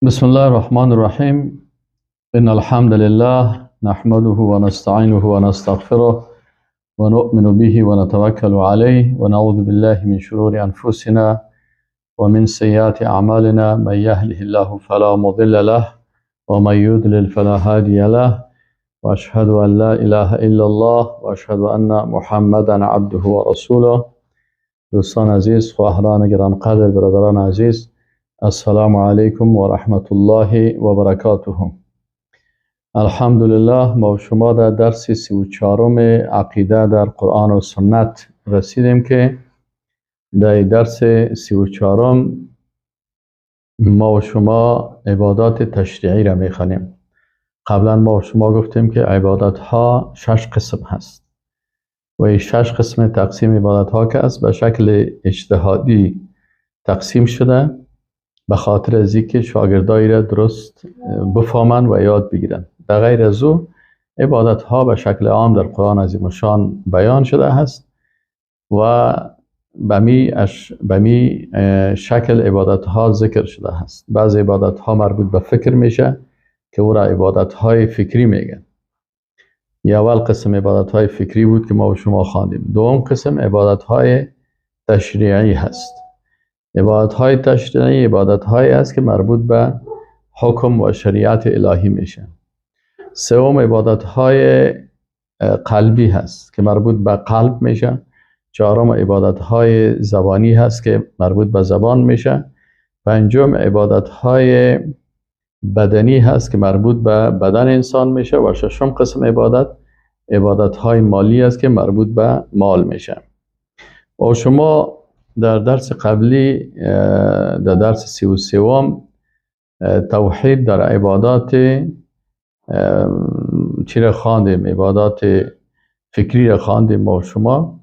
بسم الله الرحمن الرحيم. إن الحمد لله نحمده ونستعينه ونستغفره ونؤمن به ونتوكل عليه ونعوذ بالله من شرور أنفسنا ومن سيئات أعمالنا. من يهده الله فلا مضل له ومن يضلل فلا هادي له وأشهد أن لا إله إلا الله وأشهد أن محمدا عبده ورسوله. دوستان عزیز، خواهران گرانقدر، برادران عزیز، السلام علیکم و رحمت الله و برکاته. الحمدلله ما و شما در درس 34 عقیده در قرآن و سنت رسیدیم که در درس 34 ما و شما عبادات تشریعی را میخوانیم. قبلا ما و شما گفتیم که عبادت ها 6 قسم هست و این 6 قسم تقسیم عبادت ها که است به شکل اجتهادی تقسیم شده به خاطر از اینکه شاگردایی را درست بفهمن و یاد بگیرن. در غیر از او عبادت ها به شکل عام در قرآن عظیم الشان بیان شده هست و به می شکل عبادت ها ذکر شده هست. بعض عبادت ها مربوط به فکر میشه که او را عبادت های فکری میگن. اول قسم عبادت های فکری بود که ما و شما خواندیم. دوم قسم عبادت های تشریعی هست. عبادت های تشریعی عبادت هایی است که مربوط به حکم و شریعت الهی میشه. سوم عبادت های قلبی هست که مربوط به قلب میشه. چهارم عبادت های زبانی هست که مربوط به زبان میشه. پنجم عبادت های بدنی هست که مربوط به بدن انسان میشه. و ششم قسم عبادت های مالی هست که مربوط به مال میشه. و شما در درس قبلی، در درس 33 توحید در عبادات چی را خواندیم؟ عبادات فکری را خواندیم ما شما.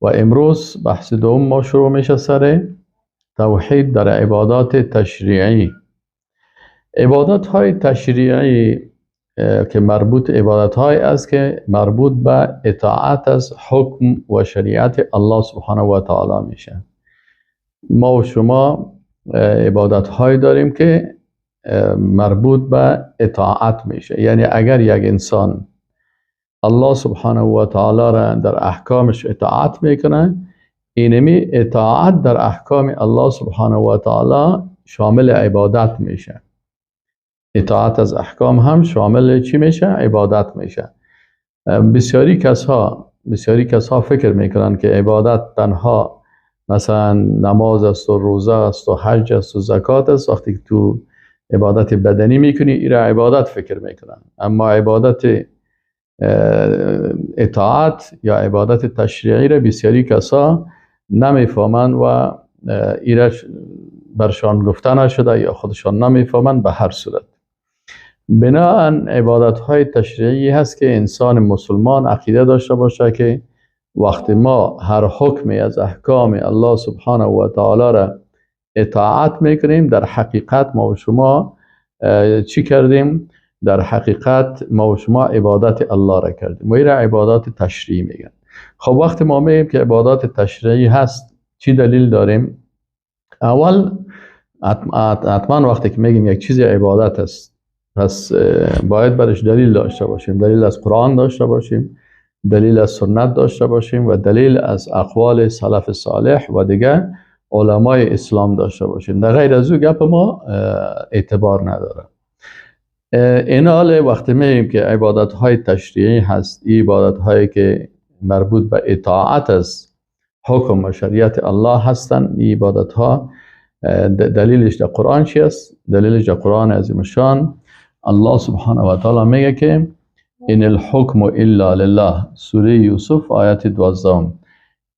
و امروز بحث دوم ما شروع میشه سر توحید در عبادات تشریعی. عبادات های تشریعی که عبادت های است که مربوط به اطاعت از حکم و شریعت الله سبحانه و تعالی میشه. ما و شما عبادت های داریم که مربوط به اطاعت میشه. یعنی اگر یک انسان الله سبحانه و تعالی را در احکامش اطاعت میکنه، اینمی اطاعت در احکام الله سبحانه و تعالی شامل عبادت میشه. اطاعت از احکام هم شامل چی میشه؟ عبادت میشه. بسیاری کسها فکر میکنن که عبادت تنها مثلا نماز است و روزه است و حج است و زکات است. وقتی که تو عبادت بدنی میکنی این را عبادت فکر میکنن. اما عبادت اطاعت یا عبادت تشریعی را بسیاری کسا نمیفهمن و این را برشان گفته نشده یا خودشان نمیفهمن. به هر صورت بناهن عبادت های تشریعی هست که انسان مسلمان عقیده داشته باشه که وقتی ما هر حکمی از احکام الله سبحانه و تعالی را اطاعت میکنیم، در حقیقت ما و شما چی کردیم؟ در حقیقت ما و شما عبادت الله را کردیم و این را عبادات تشریعی میگن. خب وقتی ما میگیم که عبادات تشریعی هست، چی دلیل داریم؟ اول حتما وقتی که میگیم یک چیزی عبادت است، پس باید برش دلیل داشته باشیم. دلیل از قرآن داشته باشیم، دلیل از سنت داشته باشیم و دلیل از اقوال سلف صالح و دیگه علمای اسلام داشته باشیم. در غیر از او گپ ما اعتبار نداره. این حال وقتی میگیم که عبادت های تشریعی هست، این عبادت هایی که مربوط به اطاعت از حکم و شریعت الله هستند. این عبادت ها دلیلش در قرآن چی است؟ دلیلش در قرآن عظیم الشان الله سبحانه و تعالی میگه که ان الحکم الا لله. سوره یوسف آیت 12.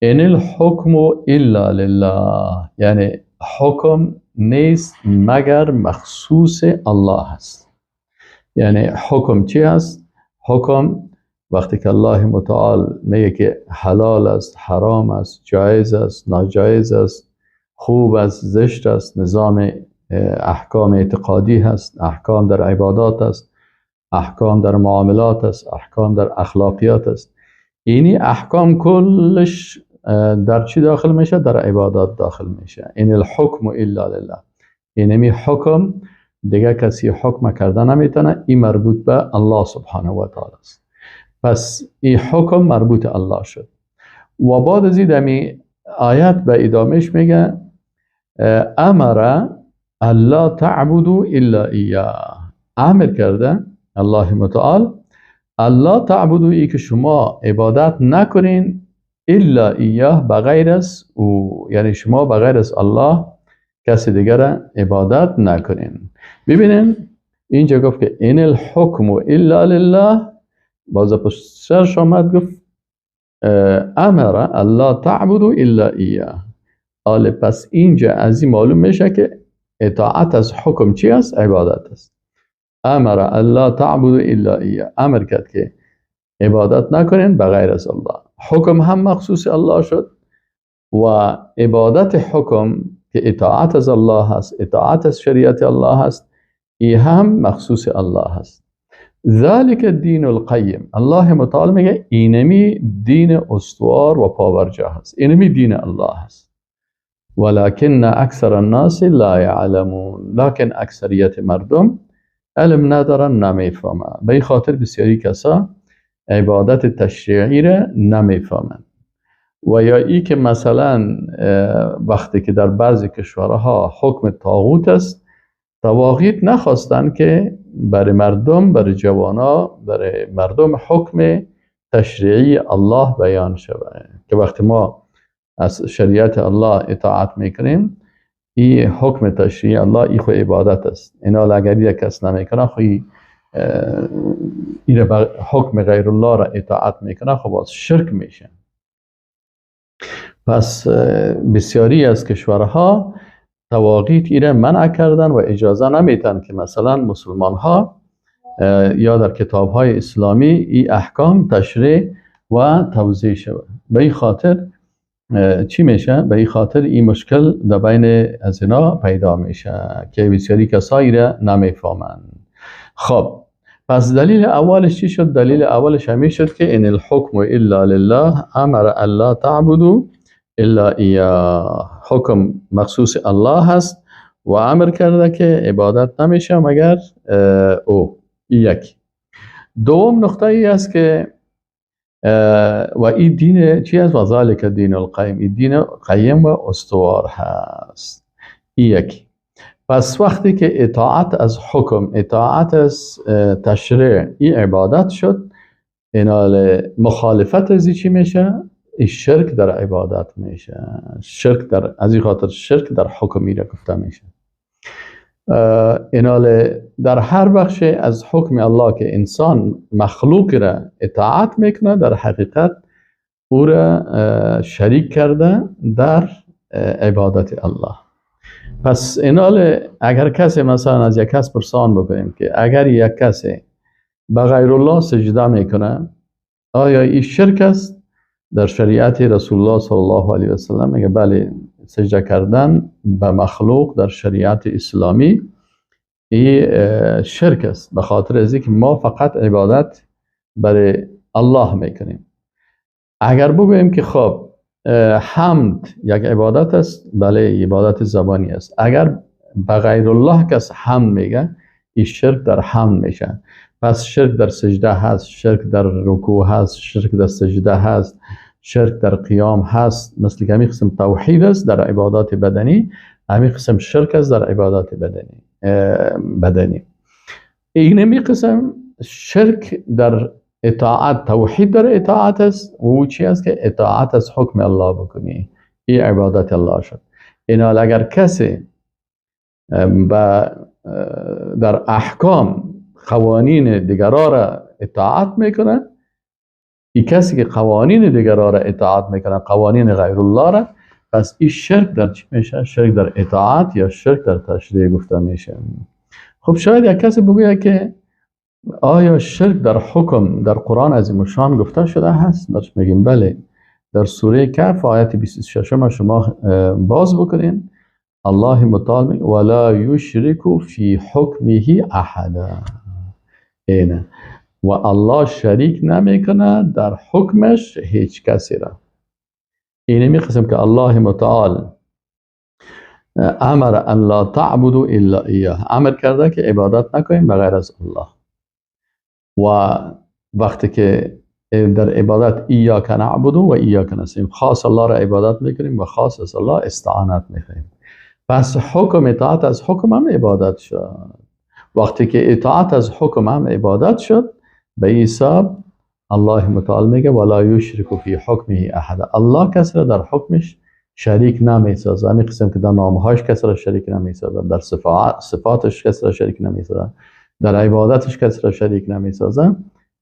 ان الحکم الا لله، یعنی حکم نیست مگر مخصوص الله است. یعنی حکم چی است؟ حکم وقتی که الله متعال میگه که حلال است، حرام است، جایز است، ناجایز است، خوب است، زشت است، نظام احکام اعتقادی هست، احکام در عبادات است، احکام در معاملات است، احکام در اخلاقیات است. اینی احکام کلش در چی داخل میشه؟ در عبادات داخل میشه. این الحکم الا لله. اینمی حکم دیگه کسی حکم کردن نمیتونه. این مربوط به الله سبحانه و تعالی است. پس این حکم مربوط الله شد. و بعد از این آیت به ادامهش میگه امر الله تعبدوا الا ایاه. امر کرده الله متعال الله تعبدوا، ای که شما عبادت نکنین الا ایاه، بغیر از او، یعنی شما بغیر از الله کسی دیگر عبادت نکنین. ببینین اینجا گفت که این الحکم الا لله، باز پشت سرش آمد گفت امر الله تعبدوا الا ایاه. حالا پس اینجا از این معلوم میشه که اطاعت از حکم چی است؟ عبادت است. امر الله تعبدوا الا ایاه، امر کرد که عبادت نکنین بغیر از الله. حکم هم مخصوص الله شد و عبادت حکم که اطاعت از الله هست، اطاعت از شریعت الله هست، این هم مخصوص الله هست. ذلك الدین القیم، الله متعال میگه اینمی دین استوار و پاورجا هست، اینمی دین الله هست. ولكن اکثر الناس لا يعلمون، لکن اکثریت مردم علم ندارن، نمیفهمن. به این خاطر بسیاری کسا عبادت تشریعی را نمیفهمن. و یا ای که مثلا وقتی که در بعضی کشورها حکم طاغوت است، طواغیت نخواستن که برای مردم، برای جوانا، برای مردم حکم تشریعی الله بیان شود، که وقتی ما از شریعت الله اطاعت میکنیم، این حکم تشریعی الله، این خود عبادت است. اینا اگر یک کس نمیکنه، خود این حکم غیر الله را اطاعت میکنه، خب باز شرک میشه. پس بسیاری از کشورها طواغیت ایره منع کردن و اجازه نمیتن که مثلا مسلمان ها یا در کتاب های اسلامی این احکام تشریح و توضیح شود. به این خاطر چی میشه؟ به این خاطر این مشکل در بین از اینا پیدا میشه که بسیاری کسایی را نمیفهمن. خب پس دلیل اولش چی شد؟ دلیل اولش همین شد که ان الحکم الا لله امر الله تعبدوا الا ایاه، حکم مخصوص الله هست و امر کرده که عبادت نمیشه مگر او. یک. دوم نقطه ای است که و این دین چی است؟ و ذالک دین القیم، این دین قیم و استوار هست. یک. پس وقتی که اطاعت از حکم، اطاعت از تشریع این عبادت شد، اینال مخالفت از چی میشه؟ شرک در عبادت میشه. شرک در، از این خاطر شرک در حکمی را گفته میشه. اینال در هر بخش از حکم الله که انسان مخلوق را اطاعت میکنه، در حقیقت او را شریک کرده در عبادت الله. پس اینال اگر کسی مثلا از یک کس پرسان بکنیم که اگر یک کسی به غیر الله سجده میکنه، آیا این شرک است؟ در شریعت رسول الله صلی الله علیه و سلم میگه بله، سجده کردن به مخلوق در شریعت اسلامی این شرک است، به خاطر از اینکه ما فقط عبادت برای الله میکنیم. اگر بگوییم که خب حمد یک عبادت است، بله عبادت زبانی است، اگر به غیر الله کس حمد میگه، این شرک در حمد میشه. پس شرک در سجده هست، شرک در رکوع هست، شرک در سجده هست، شرک در قیام هست. مثل که همین قسم توحید است در عبادات بدنی، همین قسم شرک است در عبادات بدنی. اینمی قسم شرک در اطاعت، توحید در اطاعت است، و او چی است که اطاعت از حکم الله بکنی، این عبادت الله شد. اینال اگر کسی در احکام قوانین دیگرها را اطاعت میکنه، این کسی که قوانین دیگرها را اطاعت میکنه، قوانین غیر الله را، پس این شرک در چی میشه؟ شرک در اطاعت یا شرک در تشریع گفته میشه. خب شاید یک کسی بگوید که آیا شرک در حکم در قرآن عظیم الشان گفته شده هست؟ درش میگیم بله. در سوره کهف آیت 26 شما باز بکنین، الله متعال میگه ولا یشرک فی حکمه احدا. اینه و الله شریک نمیکنه در حکمش هیچ کسی را. اینه می قسم که الله متعال امر ان لا تعبدوا الا ایاه، امر کرده که عبادت نکنیم بغیر از الله. و وقتی که در عبادت ایاک نعبد و ایاک نستعین، خاص الله را عبادت میکنیم و خاص از الله استعانت میکنیم. پس حکم اطاعت از حکم هم عبادت شد. وقتی که اطاعت از حکم هم عبادت شد، به این حساب الله متعال میگه ولا یشرک فی حکمه احد، الله کسی را در حکمش شریک نمیسازه. همین قسم که در نامهاش کسی را شریک نمیسازه، در صفاتش کسی را شریک نمیسازه، در عبادتش کسی را شریک نمیسازه.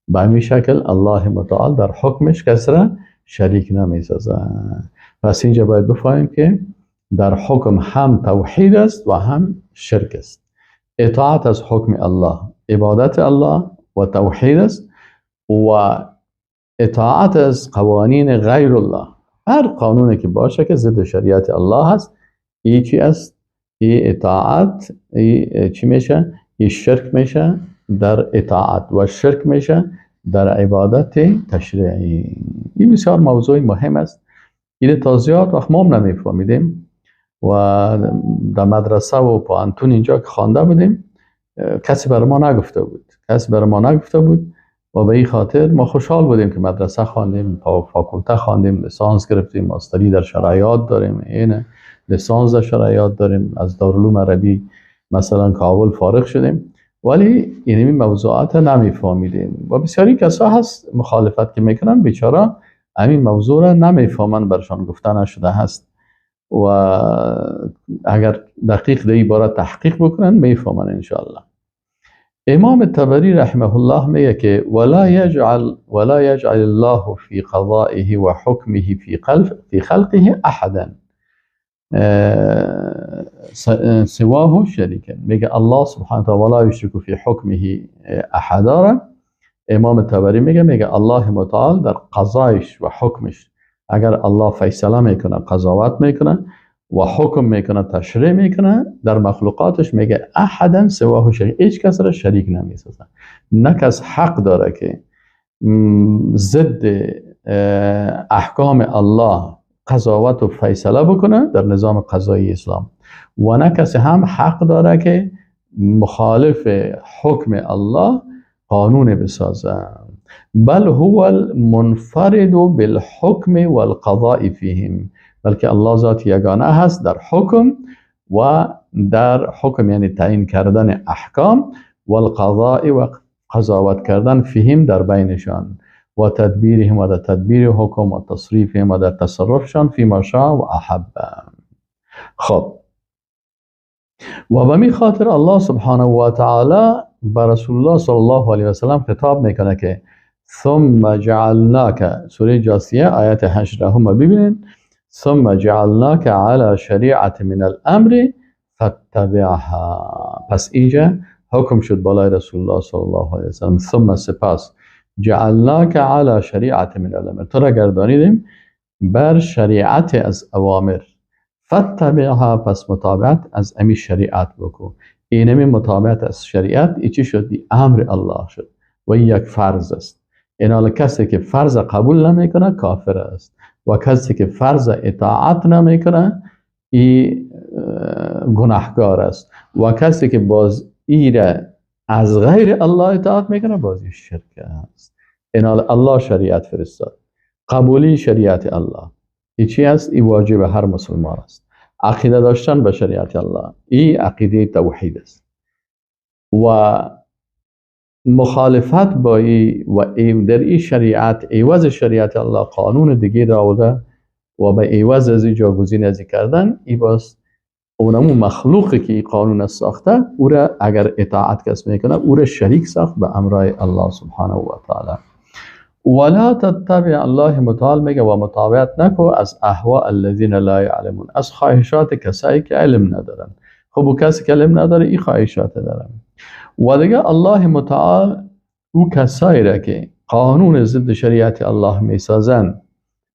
به همین شکل الله متعال در حکمش کسی را شریک نمیسازه. پس اینجا باید بفهمیم که در حکم هم توحید است و هم شرک است. اطاعت از حکم الله عبادت الله و توحید است، و اطاعت از قوانین غیر الله، هر قانونی که باشه که ضد شریعت الله هست، این چی است؟ این اطاعت چی میشه؟ این شرک میشه در اطاعت و شرک میشه در عبادت تشریعی. این بسیار موضوع مهم است. این توضیحات وقت ما هم نمیفهمیدیم و در مدرسه و پانتون اینجا که خوانده بودیم کسی بر ما نگفته بود و به این خاطر ما خوشحال بودیم که مدرسه خواندیم، فاکولته خواندیم، لیسانس گرفتیم، ماستری در شرایط داریم، این لیسانس در شرایط داریم، از دارالعلوم عربی مثلا کابل فارغ شدیم، ولی این موضوعات نمیفهمیدیم و بسیاری کسا هست مخالفت که میکنن بیچاره همین موضوع را نمیفهمن، برشان گفته نشده هست و اگر دقیق در این باره تحقیق بکنن میفهمن انشاءالله. امام الطبری رحمه الله میگه که ولا یجعل الله فی قضائه و حکمه فی خلقه احدا سواه شریکا. میگه الله سبحانه و تعالی ولا یشرک فی حکمه احدا را امام الطبری میگه الله متعال در قضایش و حکمش، اگر الله فیصله میکنه، قضاوت میکنه و حکم میکنه، تشریع میکنه در مخلوقاتش، میگه احدا سواه شریک، هیچ کس را شریک نمیسازه. نه کس حق داره که ضد احکام الله قضاوت و فیصله بکنه در نظام قضایی اسلام، و نه کسی هم حق داره که مخالف حکم الله قانون بسازه. بل هو المنفرد بالحکم والقضاء فیهم، بلکه الله ذات یگانه هست در حکم و در حکم یعنی تعیین کردن احکام، والقضاء و قضاوت کردن فیهم در بینشان، و تدبیرهم و در تدبیر حکم و تصریفهم و در تصرفشان فیما شاء و احب. خب و به می خاطر الله سبحانه و تعالی به رسول الله صلی الله علیه و سلم خطاب میکنه که ثم جعلناک، سوره جاثیه آیت 8 هم ببینید، ثم جعلناک علی شریعت من الامر فاتبعها. پس اینجا حکم شد بالای رسول الله صلی الله علیه و سلم، ثم سپس جعلناک علی شریعت من الامر، تو را گردانیدیم بر شریعت از اوامر، فاتبعها، پس مطابقت از امی شریعت بکو. اینمی مطابقت از شریعت ای چی شد؟ امر الله شد و یک فرض است. اینال کسی که فرض قبول نمیکنه کافر است و کسی که فرض اطاعت نمیکنه ای گناهکار است و کسی که باز ایره از غیر الله اطاعت میکنه بازی شرک است. اینال الله شریعت فرستاد، قبولی شریعت الله ای چی است؟ ای واجب هر مسلمان است. عقیده داشتن به شریعت الله ای عقیده توحید است و مخالفت با ای و در این شریعت عوض شریعت الله قانون دیگه راوده و به عوض از جاگزین ازی کردن، ای باز اونمون مخلوقی که این قانون ساخته او را اگر اطاعت کس میکنه او را شریک ساخت به امرای الله سبحانه و تعالی. ولا تتبع، الله متعال میگه و مطابقت نکو از اهواء الذین لا یعلمون، از خواهشات کسایی که علم ندارن. خب و کسی که علم نداره این خواهشات داره. و دیگه الله متعال او کسایی را که قانون ضد شریعت الله میسازن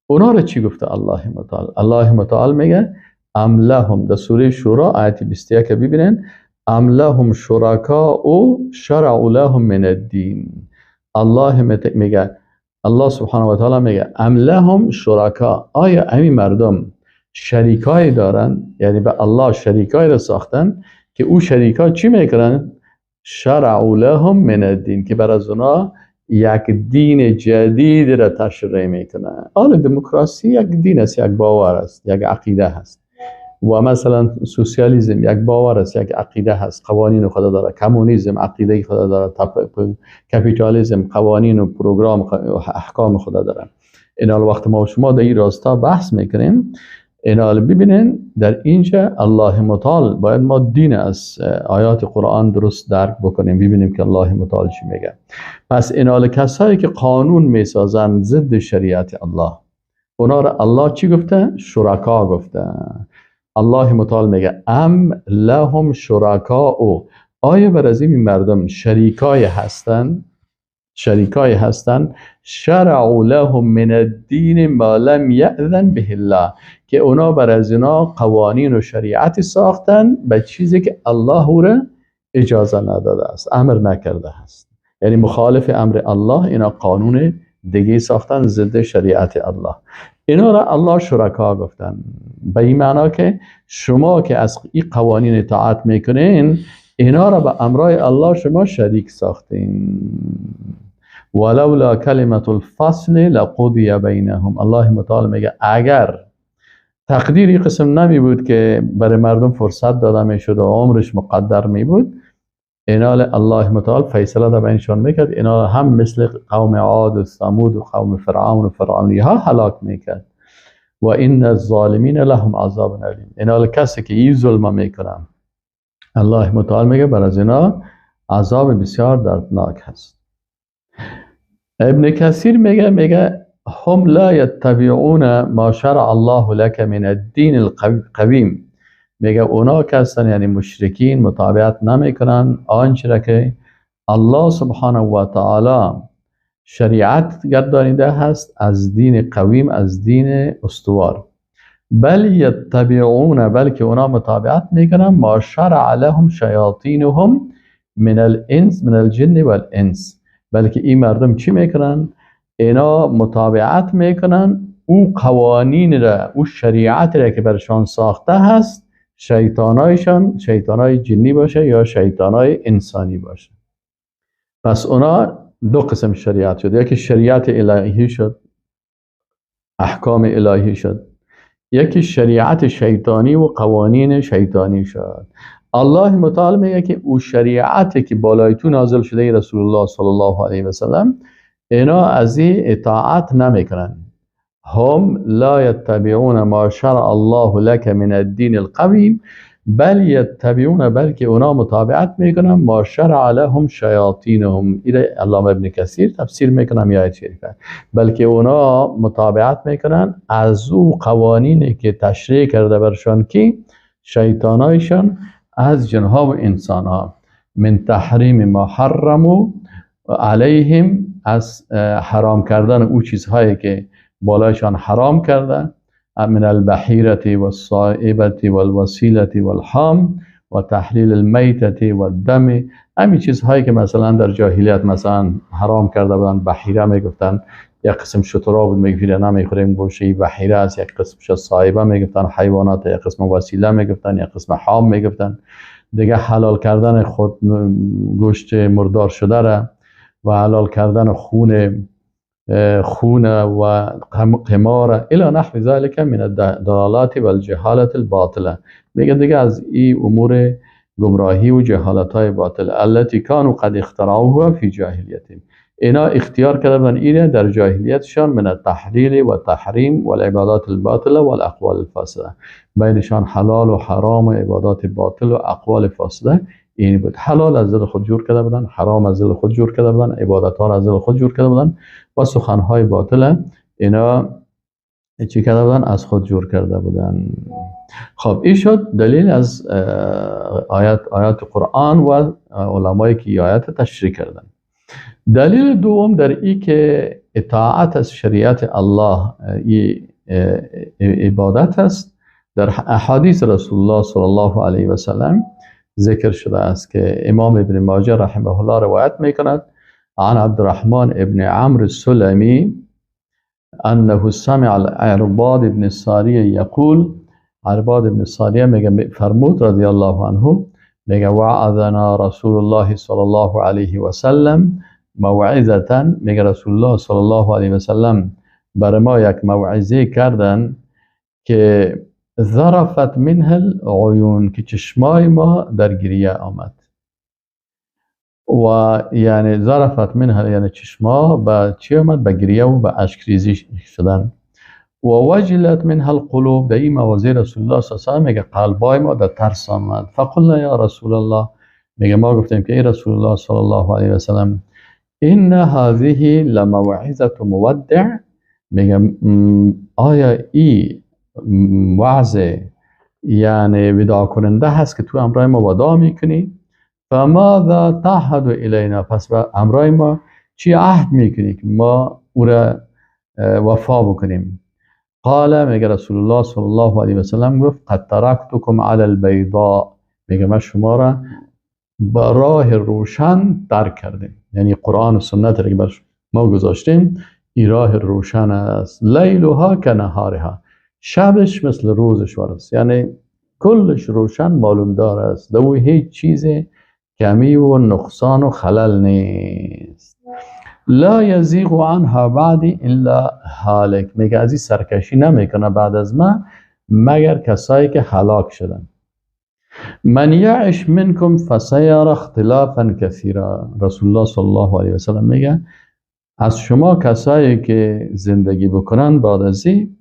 اونا را چی گفته الله متعال؟ الله متعال میگه ام لهم، در سوره شورا آیت 21 ببینن، ام لهم شرکاء شرعوا لهم من الدین. الله میگه، الله سبحانه و تعالی میگه ام لهم شرکاء، آیا امی مردم شریکای دارن، یعنی به الله شریکای را ساختن که او شریکا چی میکنن؟ شرعوا لهم من الدین، که بر از اونا یک دین جدید را تشریع میکنن. آن دموکراسی یک دین است، یک باور است، یک عقیده هست. و مثلا سوسیالیسم یک باور است، یک عقیده هست، قوانین خود داره. کمونیسم عقیده خود داره. کپیتالیسم قوانین و پروگرام و احکام خود داره. این حال وقت ما و شما در این راستا بحث میکنیم، این حال ببینین در اینجا الله متعال باید ما دین از آیات قرآن درست درک بکنیم، ببینیم که الله متعال چی میگه. پس این حال کسایی که قانون میسازن ضد شریعت الله، اونا را الله چی گفته؟ شرکا گفته. الله متعال میگه ام لهم شرکاء، آیا بر از این مردم شریکای هستن؟ شریکای هستن شرعوا لهم من الدین ما لم یأذن به الله، که اونا بر از اینا قوانین و شریعت ساختن به چیزی که الله او را اجازه نداده است، امر نکرده است. یعنی مخالف امر الله اینا قانون دیگه ساختن ضد شریعت الله. اینا را الله شرکا گفتن، به این معنا که شما که از این قوانین اطاعت میکنین اینا را به امرای الله شما شریک ساختین. ولولا کلمة الفصل لقضی بینهم، الله متعال میگه اگر تقدیری قسم نمی بود که برای مردم فرصت داده میشد و عمرش مقدر می بود، اینال الله متعال فیصله در بینشان میکرد، اینا هم مثل قوم عاد و ثمود و قوم فرعون و فرعونی ها هلاک میکرد. و این الظالمین لهم عذاب علیم، اینال کسی که این ظلم میکنن الله متعال میگه بر از اینا عذاب بسیار دردناک هست. ابن کثیر میگه هم لا یتبعون ما شرع الله لك من الدین القویم، میگه اونا که هستن یعنی مشرکین مطابقت نمیکنن آنچه را که الله سبحانه و تعالی شریعت گردانیده هست از دین قویم، از دین استوار. بل یتبعون، بلکه اونا مطابقت میکنن ما شرع لهم شیاطینهم من الانس من الجن والانس، بلکه این مردم چی میکنن؟ اینا مطابقت میکنن او قوانین را، او شریعت را که برشان ساخته هست، شیطانایشان، شیطانای جنی باشه یا شیطانای انسانی باشه. پس اونا دو قسم شریعت شد، یکی شریعت الهی شد، احکام الهی شد، یکی شریعت شیطانی و قوانین شیطانی شد. الله متعال میگه که او شریعتی که بالای تو نازل شده رسول الله صلی الله علیه و سلم، اینا از این اطاعت نمیکنن. هم لا یتبعون ما شرع الله لك من الدین القویم بل یتبعون، بلکه اونا مطابقت میکنن ما شرع لهم شیاطینهم. این علامه ابن کثیر تفسیر میکنن یا شریفه، بلکه اونا مطابقت میکنن از او قوانینی که تشریع کرده برشان که شیطانایشان از جنها و انسان ها، من تحریم ما حرموا علیهم، از حرام کردن او چیزهایی که بالایشان حرام کرده، من البحیرة والصائبة والوسیلة والحام و تحلیل المیتة والدم. همین چیزهایی که مثلا در جاهلیت مثلا حرام کرده بودن، بحیره میگفتن، یک قسم شترا بود میگفتن نمیخوریم گوشه بحیره است، یک قسمش صائبه میگفتن حیوانات، یک قسم وسیله میگفتن، یک قسم حام میگفتن. دیگه حلال کردن خود گوشت مردار شده را و حلال کردن خون و قمار الى نحو ذلك من الضلالات والجهالات الباطله. میگه دیگه از این امور گمراهی و جهالت های باطل التي كانوا قد اخترعوها في جاهلیتهم، اینا اختیار کرده بودن اینه در جاهلیتشان، من التحلیل و تحریم و العبادات الباطله و الاقوال الفاسده، بینشان حلال و حرام و عبادات باطل و اقوال فاسده این بود. حلال از دل خود جور کرده بودن، حرام از دل خود جور کرده بودن، عبادت ها از دل خود جور کرده بودن و سخن های باطل اینا چی کرده بودن؟ از خود جور کرده بودن. خب این شد دلیل از آیات قرآن و علمایی که آیات تشریح کردن. دلیل دوم در این که اطاعت از شریعت الله عبادت است، در احادیث رسول الله صلی الله علیه و سلم ذکر شده است که امام ابن ماجه رحمه الله روایت میکند عن عبد الرحمن ابن عمرو السلمی انه سمع العرباض ابن الساریه یقول عرباد بن ساریه میگه فرمود رضی الله عنه، میگه وعظنا رسول الله صلی الله علیه و سلم موعظتا، میگه رسول الله صلی الله علیه و سلم بر ما یک موعظه کردن که ذرفت منها العیون، که چشمای ما در گریه آمد. و یعنی ذرفت منها یعنی چشما به چی آمد؟ به گریه و به اشک ریزی شدن. و وجلت منها القلوب، در این موازی رسول الله صلی الله علیه و سلم میگه قلبای ما در ترس آمد. فقلنا یا رسول الله، میگه ما گفتیم که ای رسول الله صلی الله علیه و سلم ان هذه لموعظه مودع، میگه آیا ای وعظ یعنی وداع کننده هست که تو امرای ما وداع میکنی؟ فماذا تعهد الینا، پس به امرای ما چی عهد میکنی که ما او را وفا بکنیم؟ قال، میگه رسول الله صلی الله علیه و سلم گفت قد ترکتکم علی البیضاء، میگه من شما را با راه روشن ترک کردیم، یعنی قرآن و سنت را که بر ما گذاشتیم این راه روشن است. لیلها کنهارها، شبش مثل روزش است، یعنی کلش روشن معلوم دار است، دو هیچ چیز کمی و نقصان و خلل نیست. لا یزیغ عنها بعد الا هالک، میگه از این سرکشی نمیکنه بعد از من مگر کسایی که هلاک شدن. من یعش منکم فسیر اختلافا کثیرا، رسول الله صلی الله علیه و سلم میگه از شما کسایی که زندگی بکنن بعد از این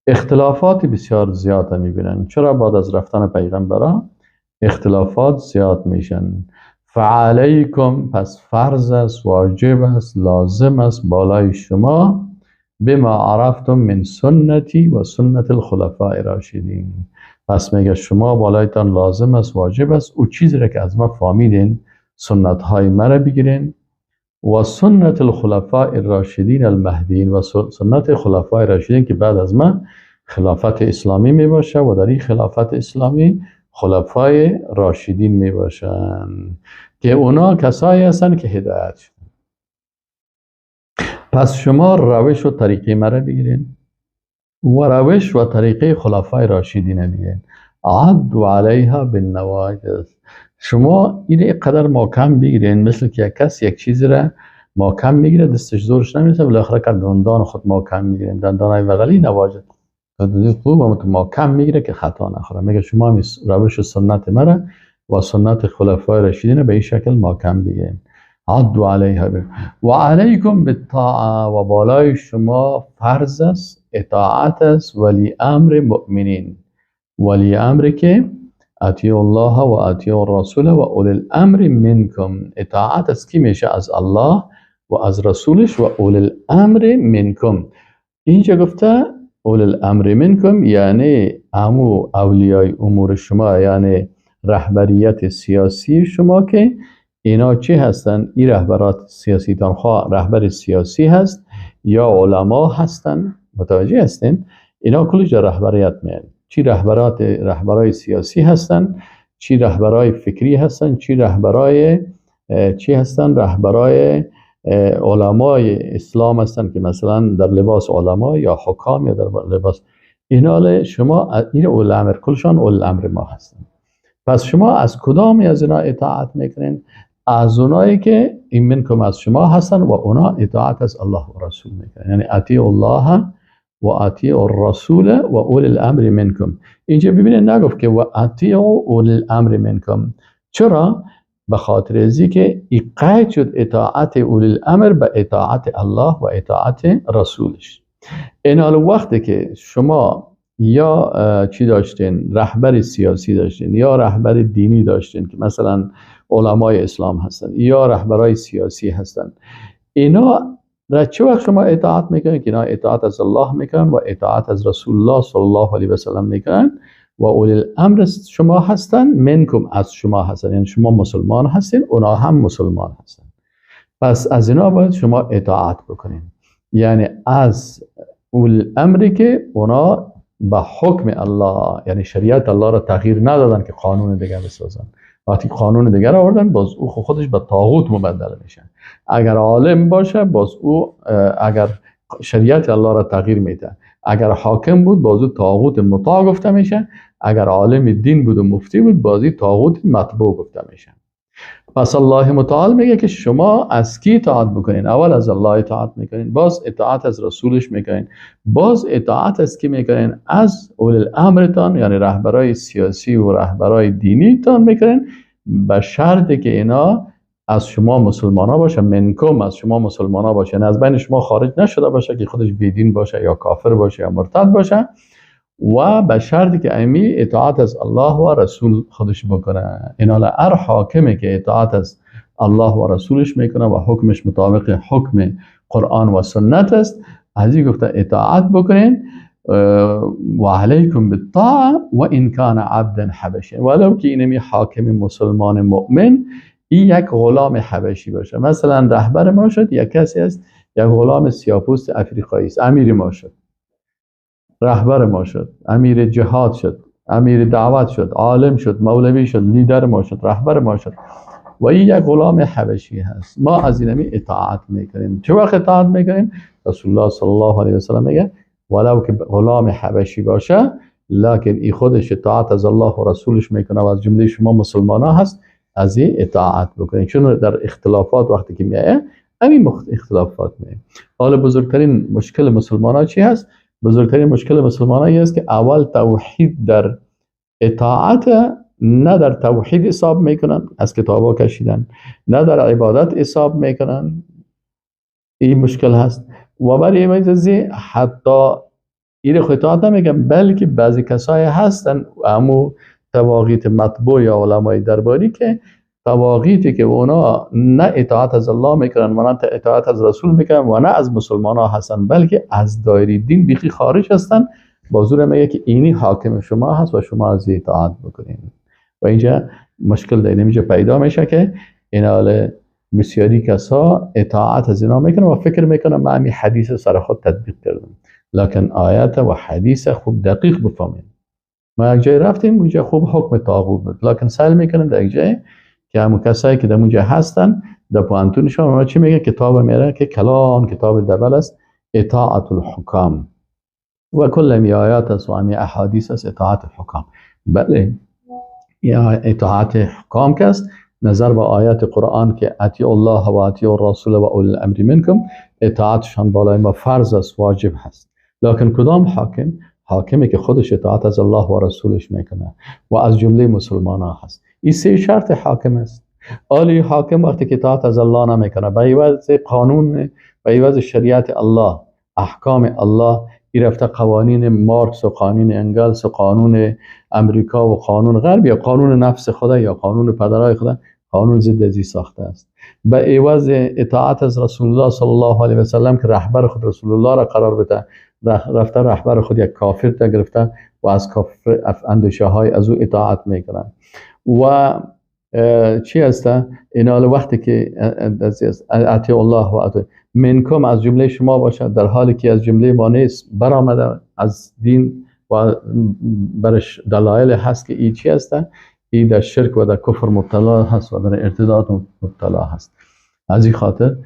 اختلافات بسیار زیاد میبینن. چرا؟ بعد از رفتن پیغمبران اختلافات زیاد میشن. فعلیکم، پس فرض است، واجب است، لازم است بالای شما بما عرفتم من سنتی و سنت الخلفاء الراشدین، پس میگه شما بالایتان لازم است، واجب است او چیزی را که از ما فهمیدین سنت های مرا بگیرین و سنت الخلفاء الراشدین المهدیین، و سنت خلفای راشدین که بعد از ما خلافت اسلامی می باشه و در این خلافت اسلامی خلفای راشدین می باشن که اونا کسایی هستن که هدایت شدن. پس شما روش و طریقه مرا بگیرین و روش و طریقه خلفای راشدین بگیرین. عضوا علیها بالنواجذ، شما این قدر محکم بگیرین مثل که یک کس یک چیزی را محکم میگیره دستش زورش نمیرسه، بالاخره که دندان خود محکم میگیرین، دندانای بغلی نواجذ خوب و محکم میگیره که خطا نخوره. میگه شما هم روش سنت مرا و سنت خلفای راشدین به این شکل محکم بگیرین. عضوا علیها و علیکم بالطاعه، و بالای شما فرض است، اطاعت است، ولی امر مؤمنین، ولی امر که اطیعوا الله و اطیعوا الرسول و اولی الامر منکم، اطاعت است کی میشه؟ از الله و از رسولش و اولی الامر منکم. اینجا گفته اولی الامر منکم یعنی امو اولیای امور شما، یعنی رهبریت سیاسی شما که اینا چی هستن؟ این رهبرات سیاسی تنخواه رهبر سیاسی هست یا علما هستن، متوجه هستین؟ اینا کلش رهبریت میان. چی رهبرای سیاسی هستن، چی رهبرای فکری هستن، چی رهبرای چی هستن؟ رهبرای علمای اسلام هستن که مثلا در لباس علما یا حکام یا در لباس اینا. شما این اول امر کلشان اول امر ما هستن. پس شما از کدام از اینا اطاعت میکنین؟ از اونایی که این منکم از شما هستن و اونا اطاعت از الله و رسول میکنن، یعنی اطیعوا الله و اطیعوا الرسول و اولی الامر منکم. اینجا ببینید نگفت که و اطیعوا اولی الامر منکم. چرا؟ به خاطر ازی که این قید شد اطاعت اولی الامر به اطاعت الله و اطاعت رسولش. این حال وقتی که شما یا چی داشتین؟ رهبر سیاسی داشتین یا رهبر دینی داشتین که مثلا علمای اسلام هستن یا رهبرای سیاسی هستن، اینا را چه وقت شما اطاعت میکنن؟ که اینا اطاعت از الله میکنن و اطاعت از رسول الله صلی الله علیه و سلم میکنن و اولی الامر شما هستن، منکم از شما هستن، یعنی شما مسلمان هستین اونا هم مسلمان هستن. پس از اینا باید شما اطاعت بکنین، یعنی از اولی الامری که اونا به حکم الله، یعنی شریعت الله را تغییر ندادن که قانون دیگر بسازن. وقتی قانون دیگر آوردن باز او خودش به طاغوت مبدل میشه. اگر عالم باشه باز او اگر شریعت الله را تغییر میده، اگر حاکم بود باز او طاغوت مطاع گفته میشه، اگر عالم دین بود و مفتی بود بازی طاغوت مطبوع گفته میشه. پس الله متعال میگه که شما از کی اطاعت بکنین؟ اول از الله اطاعت میکنین، باز اطاعت از رسولش میکنین، باز اطاعت از کی میکنین؟ از اول الامرتان، یعنی رهبرای سیاسی و رهبرای دینی تان میکنین، به شرطی که اینا از شما مسلمان ها باشه، منکم از شما مسلمان ها باشه، یعنی از بین شما خارج نشده باشه که خودش بیدین باشه یا کافر باشه یا مرتد باشه، و به شرطی که امی اطاعت از الله و رسول خودش بکنه. اینا هر حاکمی که اطاعت از الله و رسولش میکنه و حکمش مطابق حکم قرآن و سنت است، از این گفته اطاعت بکنین. و علیکم بالطاعه و ان کان عبدا حبشی، ولو که اینمی حاکم مسلمان مؤمن این یک غلام حبشی باشه. مثلا رهبر ما شد یک کسی است، یک غلام سیاه‌پوست افریقایی است، امیر ما شد، رهبر ما شد، امیر جهاد شد، امیر دعوت شد، عالم شد، مولوی شد، لیدر ما شد، رهبر ما شد و این یک غلام حبشی هست. ما از اینمی اطاعت میکنیم. چه وقت اطاعت میکنیم؟ رسول الله صلی الله علیه و سلم میگه ولو که غلام حبشی باشه لکن این خودش اطاعت از الله و رسولش میکنه و از جمله شما مسلمان ها هست، از این اطاعت بکنید. چون در اختلافات وقتی که میایه همین اختلافات میایه. حالا بزرگترین مشکل مسلمان ها چی هست؟ بزرگترین مشکل مسلمان ها است که اول توحید در اطاعت نه در توحید حساب میکنن، از کتابا کشیدن، نه در عبادت حساب میکنن. این مشکل هست. و برای این حتی این اطاعت نمیگن، بلکه بعضی کسای هستن همو تواغیت مطبوع یا علمای درباری که تواغیتی که اونا نه اطاعت از الله میکنن و نه اطاعت از رسول میکنن و نه از مسلمان ها هستن، بلکه از دایره دین بیخی خارج هستن. بازور میگه که اینی حاکم شما هست و شما از اطاعت بکنین. و اینجا مشکل در اینجا پیدا میشه که این حال بسیاری کسا اطاعت از اینا میکنن و فکر میکنن من همین حدیث سر خود تطبیق کردم، لکن آیات و حدیث خوب دقیق بفهمین. ما یک جای رفتیم اونجا خوب حکم طاغوت بود، لکن سعی میکنن در یک جای که همون کسایی که در اونجا هستن در پوانتونشون اونا چی میگه؟ کتاب میره که کلان کتاب دبل است، اطاعت الحکام و کل می آیات است و همی احادیث است اطاعت الحکام. بله یا اطاعت حکام که است نظر به آیات قرآن که اطیع الله و اطیع الرسول و اول الامر منکم، اطاعتشان بالای ما فرض است، واجب هست. لکن کدام حاکم؟ حاکمی که خودش اطاعت از الله و رسولش میکنه و از جمله مسلمان ها هست. این سه شرط حاکم است. آلی حاکم وقتی که اطاعت از الله نمیکنه، به عوض قانون، به عوض شریعت الله، احکام الله، این رفته قوانین مارکس و قانون انگلس و قانون امریکا و قانون غرب یا قانون نفس خدا یا قانون پدرای خدا، قانون ضد ازی ساخته است. به عوض اطاعت از رسول الله صلی الله علیه و سلم که رهبر خود رسول الله را قرار بده، رفته رهبر خود یک کافر تا گرفته و از کافر اندیشه های از او اطاعت میکنن. و چی هسته؟ این حال وقتی که اطیع الله و اطیع منکم از جمله شما باشد، در حالی که از جمله ما نیست، برآمده از دین و برش دلایل هست که این چی هسته؟ این در شرک و در کفر مبتلا هست و در ارتداد مبتلا هست. از این خاطر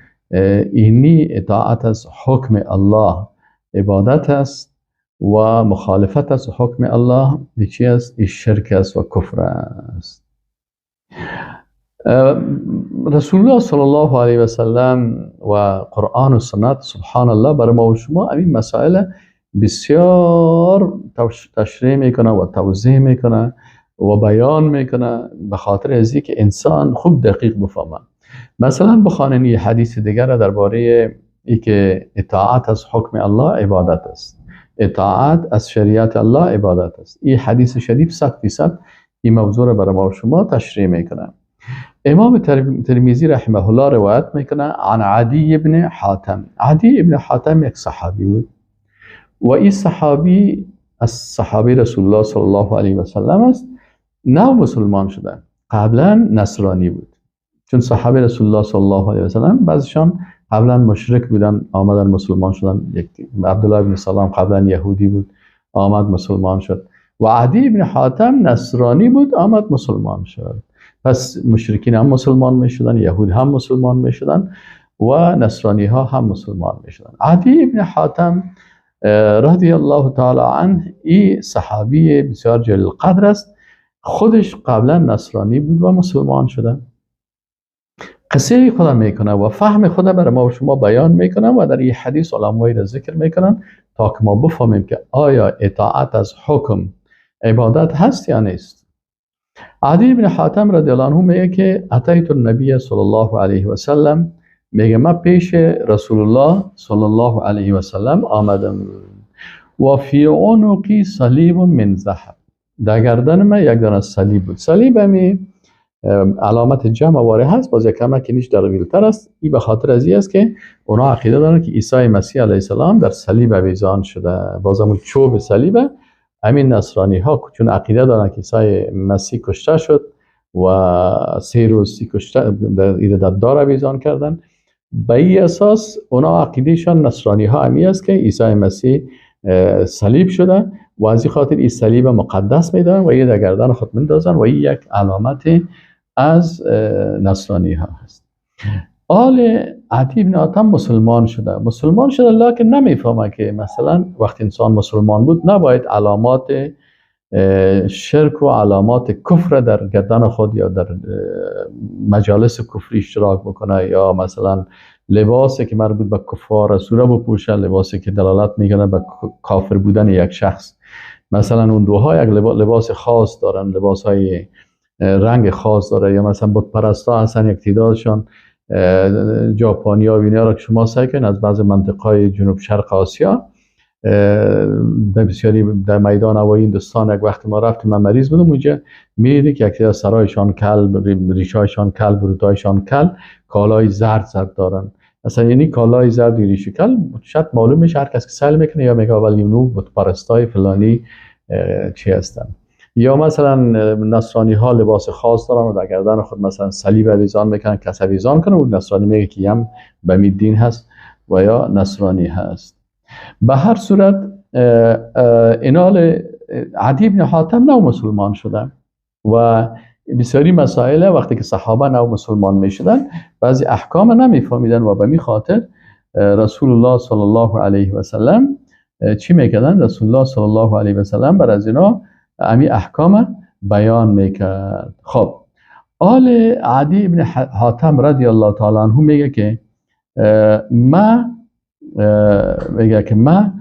اینی اطاعت از حکم الله عبادت است و مخالفت از حکم الله چی است؟ این شرک است و کفر است. رسول الله صلی الله علیه و سلم و قرآن و سنت سبحان الله برای ما و شما این مسائل بسیار تشریح میکنه و توضیح میکنه و بیان میکنه به خاطر از اینکه انسان خوب دقیق بفهمه. مثلا بخوانید یه حدیث دیگر درباره اینکه اطاعت از حکم الله عبادت است، اطاعت از شریعت الله عبادت است. این حدیث شریف 100% این موضوع را برای ما و شما تشریح میکنه. امام ترمذی رحمه الله روایت میکنه عن عدی ابن حاتم. عدی ابن حاتم یک صحابی بود و این صحابی از صحابی رسول الله صلی الله علیه و سلم است. نه مسلمان شدن، قبلا نصرانی بود. چون صحابه رسول الله صلی الله علیه و سلم بعضیشان قبلا مشرک بودن آمدن مسلمان شدن. یک عبدالله ابن سلام قبلا یهودی بود آمد مسلمان شد و عدی ابن حاتم نصرانی بود آمد مسلمان شد. پس مشرکین هم مسلمان می شدن، یهود هم مسلمان می شدن و نصرانی ها هم مسلمان می شدن. عدی ابن حاتم رضی الله تعالی عنه، این صحابی بسیار جلیل القدر است، خودش قبلا نصرانی بود و مسلمان شده. قصه خدا میکنه و فهم خدا برای ما و شما بیان میکنه و در این حدیث علمایی را ذکر میکنن تا که ما بفهمیم که آیا اطاعت از حکم عبادت هست یا نیست. عدی بن حاتم رضی الله عنه میگه که اتیت النبی صلی الله علیه و سلم، میگه من پیش رسول الله صلی الله علیه و سلم آمدم و فی عنقی صلیب من ذهب، در گردن من یک دانه صلیب بود. صلیب همی علامت جمع واره هست، باز کمه که نیش در ویلتر است. این به خاطر از این است که اونا عقیده دارن که عیسی مسیح علیه السلام در صلیب اویزان شده، بازم چوب صلیب. همین نصرانی ها چون عقیده دارن که عیسی مسیح کشته شد و 3 روز کشته در دار اویزان کردن، به این اساس اونا عقیدهشان نصرانی ها همی است که عیسی مسیح صلیب شده و از این خاطر این صلیب مقدس میدارن و این در گردن خود میندازن و این یک علامت از نصرانی ها هست. آل عدی بن حاتم مسلمان شده لکن نمیفهمه که مثلا وقتی انسان مسلمان بود نباید علامات شرک و علامات کفر در گردن خود یا در مجالس کفری اشتراک بکنه، یا مثلا لباسی که مربوط به کفار سوره بپوشه، لباسی که دلالت میکنه به کافر بودن یک شخص. مثلا اون دوها یک لباس خاص دارن، لباس های رنگ خاص داره، یا مثلا بت پرستا هستن یک تعدادشان ژاپنی ها و اینا را که شما سعی کنید از بعض منطقه‌های جنوب شرق آسیا، در بسیاری در میدان هوایی هندوستان یک وقت ما رفتیم، من مریض بودم اونجا، می‌دیدی که یک سرایشان کل، ریشایشان کل، بروتایشان کل، کالای زرد دارن. مثلا یعنی کالای زرد ریش کل شاید معلوم میشه، هر کس که سوال میکنه یا میگه ولی اونو بت پرستای فلانی چی هستن. یا مثلا نصرانی ها لباس خاص دارن و در گردن خود مثلا صلیب اویزان میکنن، کس اویزان کنه و نصرانی میگه که یم به می دین هست و یا نصرانی هست. به هر صورت اینال عدی بن حاتم نو مسلمان شدن و بسیاری مسائل وقتی که صحابه نو مسلمان می شدن بعضی احکام نمیفهمیدن و به می خاطر رسول الله صلی الله علیه و سلم چی میکردن؟ رسول الله صلی الله علیه و سلم بر از اینا امی احکام بیان میکرد. خب آل عدی بن حاتم رضی الله تعالی عنه میگه که من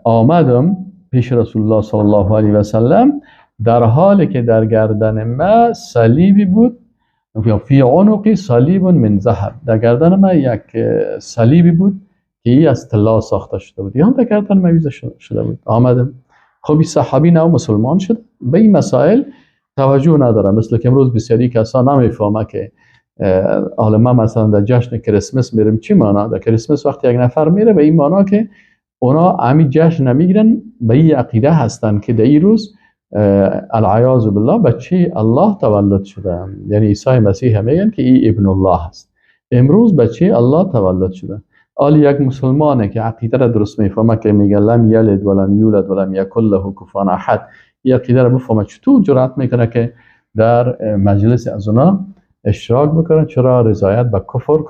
آمدم پیش رسول الله صلی الله علیه و سلم در حالی که در گردن ما صلیبی بود، فی عنقی صلیب من ذهب، در گردن ما یک صلیبی بود که ای از طلا ساخته شده بود، یا هم در گردن ما ویزه شده بود. آمدم. خب این صحابی نو مسلمان شد، به این مسائل توجه نداره، مثل که امروز بسیاری کسا نمیفهمه که حالا ما مثلا در جشن کریسمس میریم چی معنا؟ در کریسمس وقتی یک نفر میره به این معنا که اونا همین جشن نمیگیرن، به این عقیده هستن که در این روز العیاذ بالله بچه الله تولد شده، یعنی عیسی مسیح میگن که این ابن الله هست، امروز بچه الله تولد شده. آلی یک مسلمانه که عقیده را درست میفهمه که میگه لم یلد ولم یولد ولم یکن له کفوا احد، این عقیده را بفهمه، چطور جرأت میکنه که در مجلس از اونا اشتراک بکنه؟ چرا رضایت به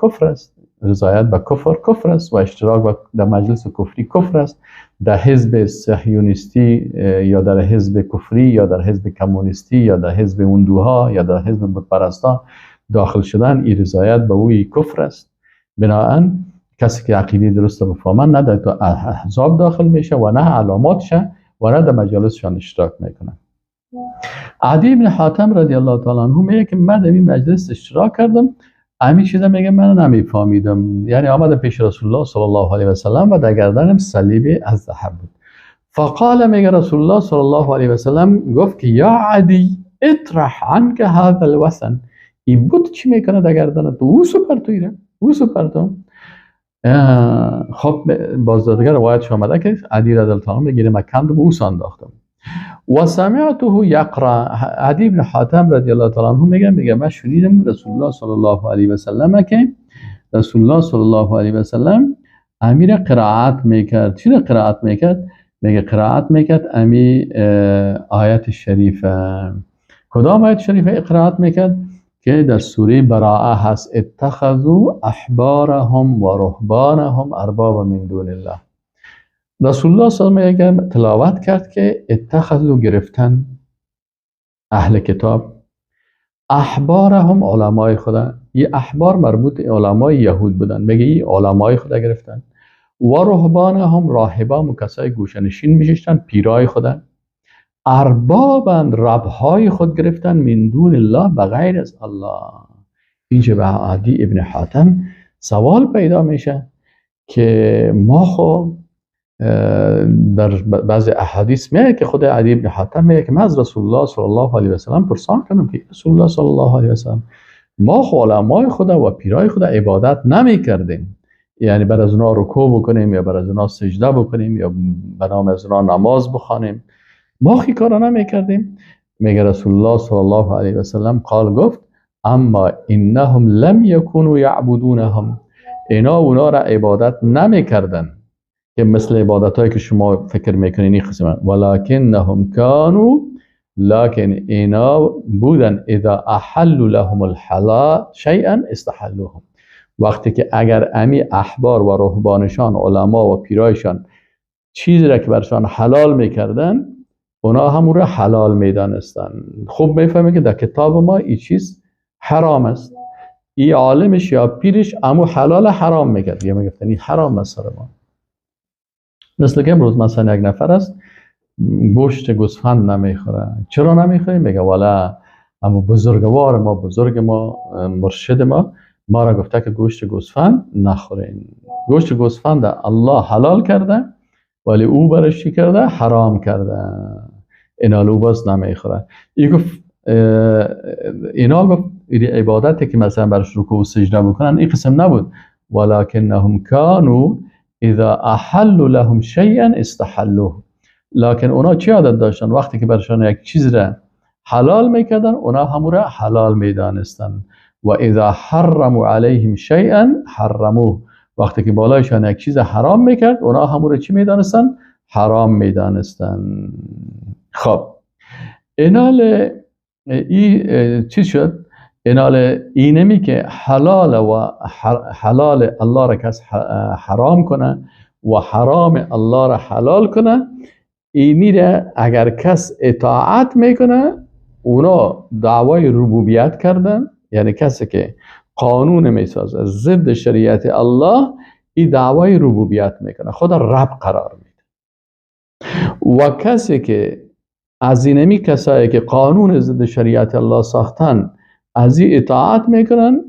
کفر است، رضایت به کفر است و اشتراک در مجلس کفری کفر است. در حزب صهیونیستی یا در حزب کفری یا در حزب کمونیستی یا در حزب هندوها یا در حزب بت پرستا داخل شدن، این رضایت به اوی کفر است. بنابراین کسی که عقیده درست بفهمه نه در تو احزاب داخل میشه و نه علاماتشه و نه در مجالسشان اشتراک میکنه. عدی بن حاتم رضی الله تعالی عنه میگه که من در این مجلس اشتراک کردم، همین چیزا میگه من نمیفهمیدم، یعنی آمدم پیش رسول الله صلی الله علیه و سلم و در گردنم صلیب از ذهب بود. فقال، میگه رسول الله صلی الله علیه و سلم گفت که یا عدی اطرح عنک هذا الوثن، این بود چی میکنه در گردن تو؟ او سپر تو. خب بازدادگر روایتش آمده که عدی رضی الله عنه میگه من کندم او سانداختم. و سمعته یقرأ، عدی بن حاتم رضی الله تعالی عنه میگه من شنیدم رسول الله صلی الله علیه و سلم که رسول الله صلی الله علیه و سلم امیر قرائت میکرد. چی را قرائت میکرد؟ میگه قرائت میکرد امی آیت شریفه. کدام آیت شریفه قرائت میکرد؟ که در سوره براءه هست، اتخذوا احبارهم و رهبانهم اربابا من دون الله. رسول الله صلی الله علیه و آله تلاوت کرد که اتخذوا گرفتن اهل کتاب احبارهم علمای خدا. یه احبار مربوط علمای یهود بودن، میگه این علمای خدا گرفتن. و رهبانهم راهبان و کسای گوشنشین میششتن، پیرای خدا. اربابند ربهای خود گرفتن من دون الله بغیر از الله. اینجا به عدی ابن حاتم سوال پیدا میشه که ما خو در بعض احادیث میگه که خود عدی ابن حاتم میگه که من از رسول الله صلی الله علیه و سلم پرسان کردم که رسول الله صلی الله علیه و سلم ما خو علمای خدا و پیرای خدا عبادت نمی کردیم، یعنی بر از اونا رکوع بکنیم یا بر از اونا سجده بکنیم یا به نام از اونا نماز بخوانیم، ما خی کارا نمی کردیم. میگه رسول الله صلی الله علیه و سلم قال گفت اما انهم لم یکونوا یعبدونهم، اینا اونا را عبادت نمی کردن که مثل عبادت هایی که شما فکر میکنین این قسمه، ولکنهم کانوا، لکن اینا بودن اذا احلوا لهم الحلال شیئا استحلوهم، وقتی که اگر امی احبار و رهبانشان علما و پیرایشان چیزی را که برشان حلال میکردن اونا هم را حلال میدانستن. خوب میفهمه که در کتاب ما این چیز حرام است، این عالمش یا پیرش امو حلال حرام میکرد، یا میگفتن این حرام است سر ما. مثل که امروز مثلا یک نفر است گوشت گوسفند نمیخوره، چرا نمیخوره؟ میگه والا اما بزرگوار ما، بزرگ ما، مرشد ما را گفته که گوشت گوسفند نخورین. گوشت گوسفند الله حلال کرده ولی او برش چی کرده؟ حرام کرده. اینا او باز نمیخوره. اینا گفت این عبادتی که مثلا برش رکوع و سجده بکنن این قسم نبود، ولکنهم کانوا اذا احلوا لهم شیئا استحلوه، لکن اونا چی عادت داشتن؟ وقتی که برشان یک چیز را حلال میکردن اونا همون را حلال میدانستن. و اذا حرموا علیهم شیئا حرموه، وقتی که بالایشان یک چیز حرام میکرد اونا همون را چی میدانستن؟ حرام میدانستن. خب اینال چی شد؟ اینال اینمی که حلال و حلال الله را کس حرام کنه و حرام الله را حلال کنه، اینی را اگر کس اطاعت میکنه اونا دعوای ربوبیت کردن، یعنی کسی که قانون میسازه ضد شریعت الله این دعوای ربوبیت میکنه، خود رب قرار میده. و کسی که از اینمی کسایی که قانون ضد شریعت الله ساختن از این اطاعت میکنن،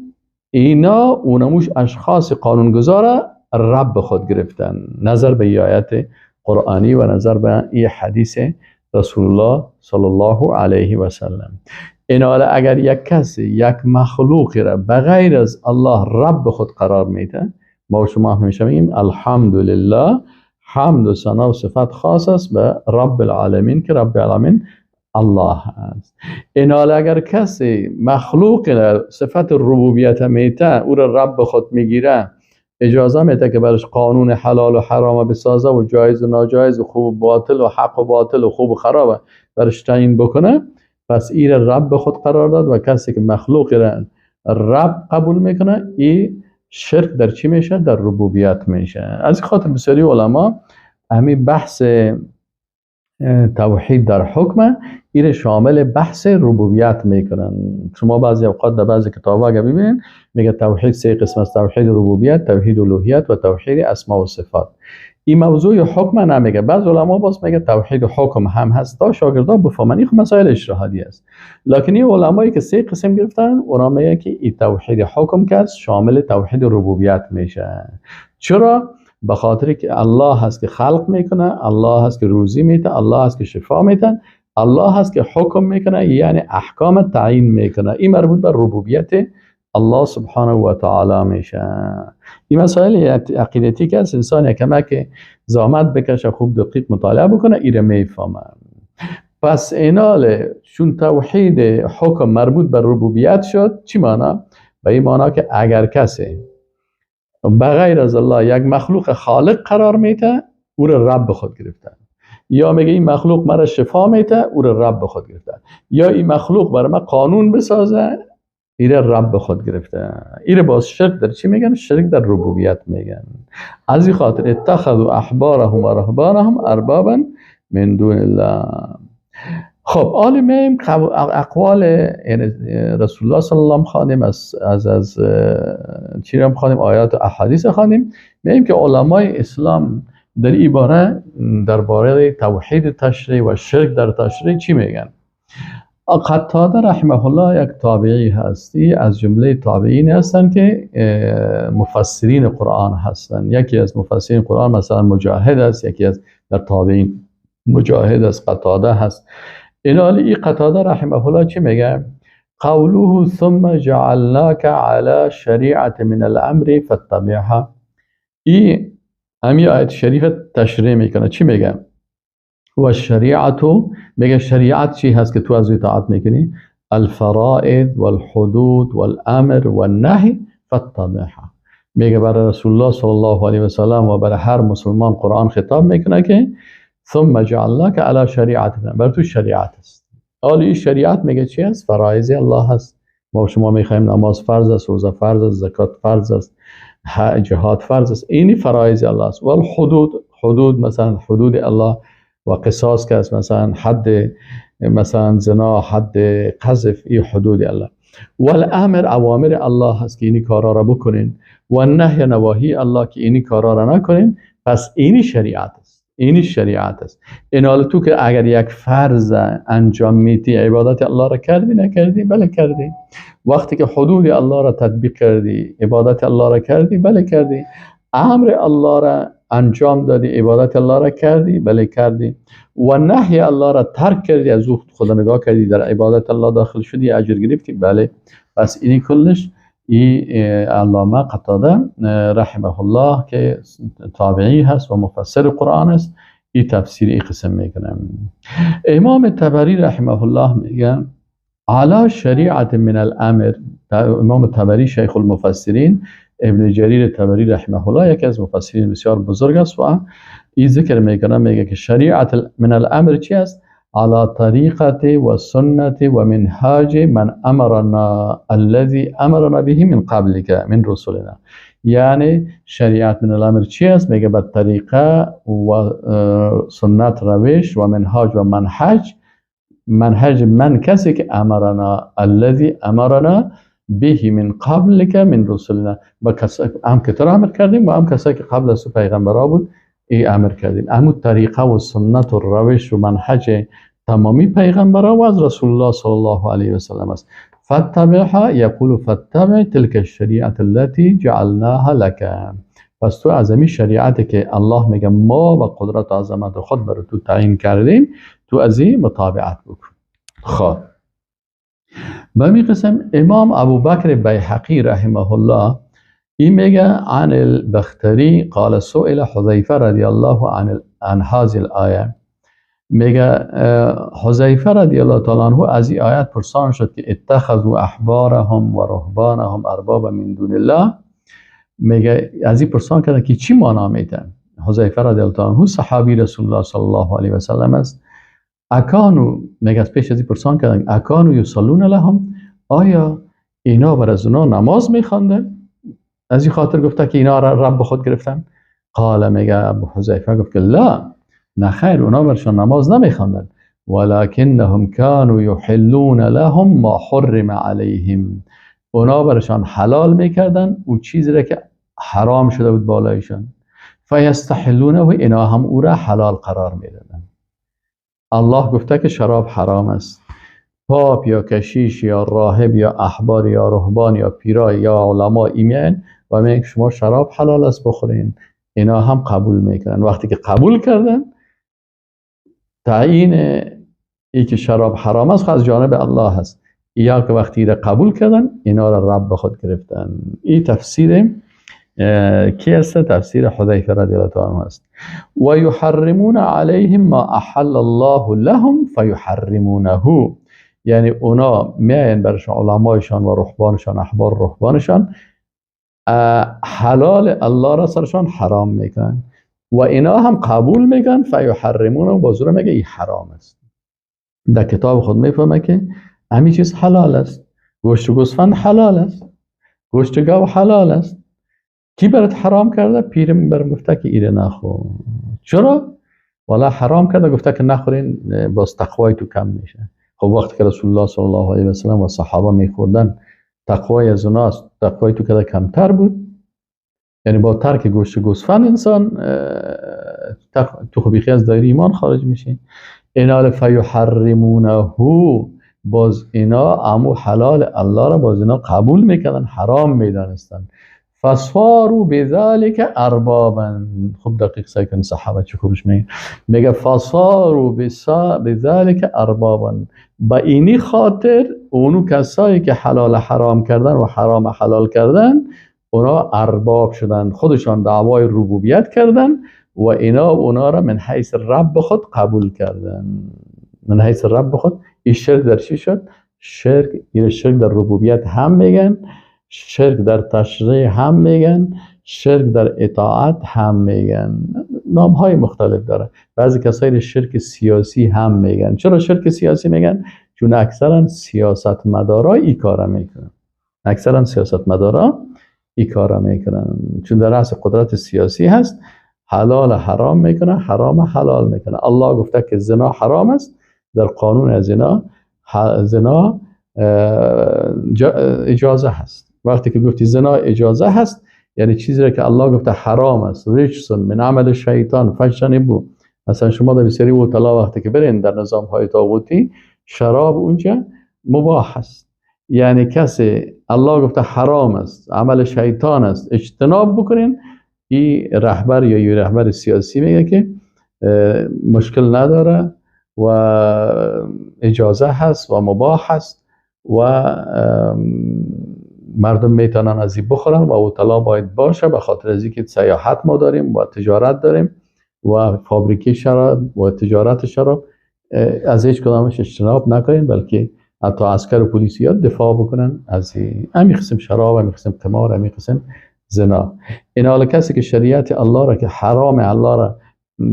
اینا اونموش اشخاص قانونگذار رب خود گرفتن، نظر به آیت قرآنی و نظر به این حدیث رسول الله صلی الله علیه و سلم. اینال اگر یک کسی یک مخلوقی را بغیر از الله رب خود قرار میده، ما شما همیشه میگیم الحمدلله، حمد و ثنا و صفت خاص است به رب العالمین که رب العالمین الله است. اینال اگر کسی مخلوق را صفت ربوبیت میته او را رب خود میگیره، اجازه میده که برش قانون حلال و حرام بسازه و جایز و ناجایز و خوب و باطل و حق و باطل و خوب و خراب برش تعیین بکنه، پس این رب خود قرار داد. و کسی که مخلوق را رب قبول میکنه این شرک در چی میشه؟ در ربوبیت میشه. از خاطر بسیاری علما همین بحث توحید در حکم این شامل بحث ربوبیت میکنن. شما بعضی اوقات در بعضی کتابا اگه ببینید میگه توحید سه قسم است: توحید ربوبیت، توحید الوهیت و توحید اسماء و صفات. این موضوع حکم نمیگه. بعض علما باز میگه توحید حکم هم هست تا شاگردان بفهمن. این مسائل اجتهادی است. لکن این علمایی که سه قسم گرفتن اونا میگه که این توحید حکم که شامل توحید ربوبیت میشه. چرا؟ به خاطر که الله هست که خلق میکنه، الله هست که روزی میده، الله هست که شفا میده، الله هست که حکم میکنه، یعنی احکام تعیین میکنه. این مربوط به ربوبیت الله سبحانه و تعالی میشه. این مسائل عقیدتی که انسان یکمه که زحمت بکشه خوب دقیق مطالعه بکنه ایره میفهمه. پس اینال چون توحید حکم مربوط به ربوبیت شد، چی معنی؟ به این معنی که اگر کسی بغیر از الله یک مخلوق خالق قرار میده او را رب خود گرفتن، یا میگه این مخلوق مرا شفا میده او را رب خود گرفتن، یا این مخلوق برای من قانون بسازه ایره رب به خود گرفته. ایره باز شرک در چی میگن؟ شرک در ربوبیت میگن. از این خاطر اتخذوا احبارهم و رهبانهم اربابا من دون الله. خب حالا میم اقوال رسول الله صلی الله علیه و خوانیم، از چی رو خوانیم؟ آیات و احادیث خوانیم. میم که علمای اسلام در این باره درباره توحید تشریع و شرک در تشریع چی میگن؟ قتاده رحمه الله یک تابعی هستی، از جمله تابعین هستند که مفسرین قرآن هستند. یکی از مفسرین قرآن مثلا مجاهد است، یکی از در تابعین مجاهد است، قتاده هست. این قتاده رحمه الله چی میگه؟ قوله ثم جعلناك على شریعة من الامر فاتبعها. این همی آیت شریف تشریح میکنه. چی میگه؟ و شریعتو، میگه شریعت چی هست که تو از اطاعت میکنی؟ الفرائض والحدود والامر والنهی فاتبعها. میگه برای رسول الله صلی الله علیه و سلم و برای هر مسلمان قرآن خطاب میکنه که ثم جعلناک علی شریعت، بر تو شریعت است. حالا این شریعت میگه چی است؟ فرایض الله هست. ما شما میخوایم نماز فرض است، روزه فرض است، زکات فرض است، جهاد فرض است. اینی فرایض الله است. و حدود مثلا حدود الله و قصاص که است، مثلا حد مثلا زنا، حد قذف، این حدود الله. و الامر اوامر الله هست که اینی کارا را بکنین، و نهی نواهی الله که اینی کارا را نکنین. پس اینی شریعت است. اینی شریعت است. این حال تو که اگر یک فرض انجام میدی، عبادت الله را کردی نکردی؟ بله کردی. وقتی که حدود الله را تطبیق کردی، عبادت الله را کردی؟ بله کردی. امر الله را انجام دادی، عبادت الله را کردی؟ بله کردی. و نهی الله را ترک کردی، از او خدا نگاه کردی، در عبادت الله داخل شدی، اجر گرفتی؟ بله. پس اینی کلش علامه قتاده رحمه الله که تابعی هست و مفسر قرآن است، این تفسیر این قسم میکنه. امام طبری رحمه الله میگه علی شریعت من الامر. امام طبری شیخ المفسرین، ابن جریر طبری رحمه الله یکی از مفسرین بسیار بزرگ است و این ذکر میکنه، میگه که شریعت من الامر چی است؟ على طریقت و سنت و منهاج من امرنا الذي امرنا به من قبلك من رسولنا. یعنی شریعت من الامر چی است؟ میگه به طریقه و سنت، روش و منهاج و منهج من کسی که امرنا الذي امرنا به من قبلك من رسولنا، با کسایی هم که تو را امر کردیم و هم کسایی که قبل از پیغمبرا بود ای امر کردیم. همون طریقه و سنت و روش و منهج تمامی پیغمبرا و از رسول الله صلی الله علیه و سلم است. فاتبعها، یقول فاتبع تلك الشریعه التي جعلناها لك. پس تو از این شریعتی که الله میگه ما و قدرت و عظمت خود بر تو تعیین کردیم، تو از این مطابقت بکن. خب به همین قسم امام ابوبکر بیهقی رحمه الله این میگه عن البختری قال سئل حذیفه رضی الله عن هذه الآیه. میگه حذیفه رضی الله تعالی عنه از این آیت پرسان شد که اتخذوا احبارهم و رهبانهم اربابا من دون الله. میگه از این پرسان کردن که چی معنا میده؟ حذیفه رضی الله تعالی عنه صحابی رسول الله صلی الله علیه و سلم است. اکانو، میگه از پیش از این پرسان کردن اکانو یصلون لهم، آیا اینا بر از اونا نماز میخواندن؟ از این خاطر گفته که اینا را رب خود گرفتن؟ قال، میگه ابو حذیفه گفت که لا، نه خیر، اونا برشان نماز نمیخواندن، ولکنهم كانوا یحلون لهم ما حرم علیهم. اونا برشان حلال میکردن او چیزی را که حرام شده بود بالایشان. فیستحلونه، و اینا هم او را حلال قرار میدادن. الله گفته که شراب حرام است. پاپ یا کشیش یا راهب یا احبار یا رهبان یا پیرا یا علما ایمین و میگن شما شراب حلال است بخورین، اینا هم قبول میکنن. وقتی که قبول کردن، تعیین ای که شراب حرام است از جانب الله هست، یا که وقتی را قبول کردن اینا را رب خود گرفتن. این تفسیر کی است؟ تفسیر حذیفه رضی الله عنه است. و یحرمون علیهم ما احل الله لهم فیحرمونه، یعنی اونا میاین برشان علمایشان و رهبانشان، احبار رهبانشان، حلال الله را سرشان حرام میکنن و اینا هم قبول میکنن. فیحرمونه، و بازور میگه این حرام است. در کتاب خود میفهمه که همین چیز حلال است گوشت گوسفند حلال است، گوشت گاو حلال است. کی برات حرام کرده؟ پیرم برام گفته که ایره نخور. چرا؟ والا حرام کرده، گفته که نخورین باز تقوای تو کم میشه. خب وقتی که رسول الله صلی الله علیه و سلم و صحابه میخوردن تقوای از اوناست، تقوای تو کده کمتر بود. یعنی با ترک گوشت گوسفند انسان تو خبیخی از دایره ایمان خارج میشه. اینا فیحرمونه، باز اینا امو حلال الله را باز اینا قبول میکردن، حرام میدانستن. فصاروا بذلك اربابا. خب دقیق سعی کن صحابه چه خوبش میگه فصاروا بذلك اربابا. با اینی خاطر اونو کسایی که حلال حرام کردن و حرام حلال کردن اونا ارباب شدن، خودشان دعوای ربوبیت کردن و اینا اونا را من حیث رب خود قبول کردن. من حیث رب خود. این شرک در چی شد؟ شرک در ربوبیت هم میگن، شرک در تشریع هم میگن، شرک در اطاعت هم میگن. نام های مختلف داره. بعضی کسایی شرک سیاسی هم میگن. چرا شرک سیاسی میگن؟ چون اکثرا سیاستمدارا این کارا میکنن. چون در رأس قدرت سیاسی هست، حلال حرام میکنه، حرام حلال میکنه. الله گفته که زنا حرام است، در قانون از زنا اجازه هست. وقتی که گفتی زنا اجازه هست یعنی چیزی را که الله گفته حرام است، رجس من عمل شیطان فاجتنبوه. مثلا شما در بسیاری اوتلا وقتی که برین در نظام های طاغوتی شراب اونجا مباح است، یعنی کسی الله گفته حرام است، عمل شیطان است، اجتناب بکنین. این رهبر یا یه رهبر سیاسی میگه که مشکل نداره و اجازه هست و مباح هست و مردم میتونن از این بخورن و اوتلا باید باشه، به خاطر از اینکه سیاحت ما داریم و تجارت داریم و فابریکه شراب و تجارت شراب، از هیچ کدامش اجتناب نکنین، بلکه حتی عسکر و پلیسیات دفاع بکنن از این قسم شراب، این قسم قمار، این قسم زنا. این حال کسی که شریعت الله را که حرام الله را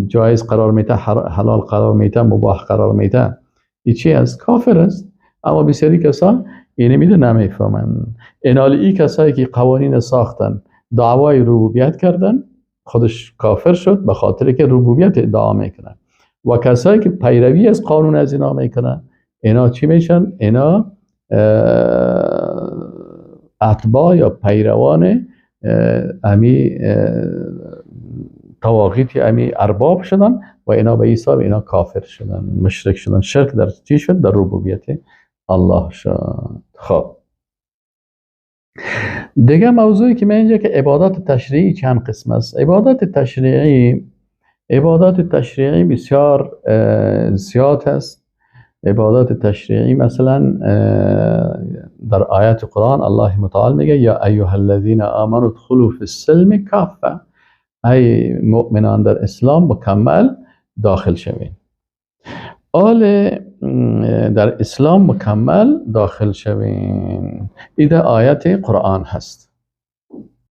جایز قرار میده، حلال قرار میده، مباح قرار میده، این چی است؟ کافر است. اما بسیاری کسا اینو میده نمیفهمن. این حال این کسایی که قوانین ساختن دعوای ربوبیت کردن خودش کافر شد به خاطر که ربوبیت ادعا میکنن. و کسایی که پیروی از قانون از اینا میکنن اینا چی میشن؟ اینا اتباع یا پیروان امی طواغیت امی ارباب شدن و اینا به حساب اینا کافر شدن، مشرک شدن. شرک در چی شد؟ در ربوبیت الله شد. خب دیگه موضوعی که من اینجا که عبادات تشریعی چند قسم است. عبادات تشریعی بسیار زیاد است. عبادات تشریعی مثلا در آیات قرآن الله متعال میگه یا ایها الذین آمنوا ادخلوا فی السلم کافه، ای مؤمنان در اسلام مکمل داخل شوین. در اسلام مکمل داخل شوین. این آیت قرآن هست.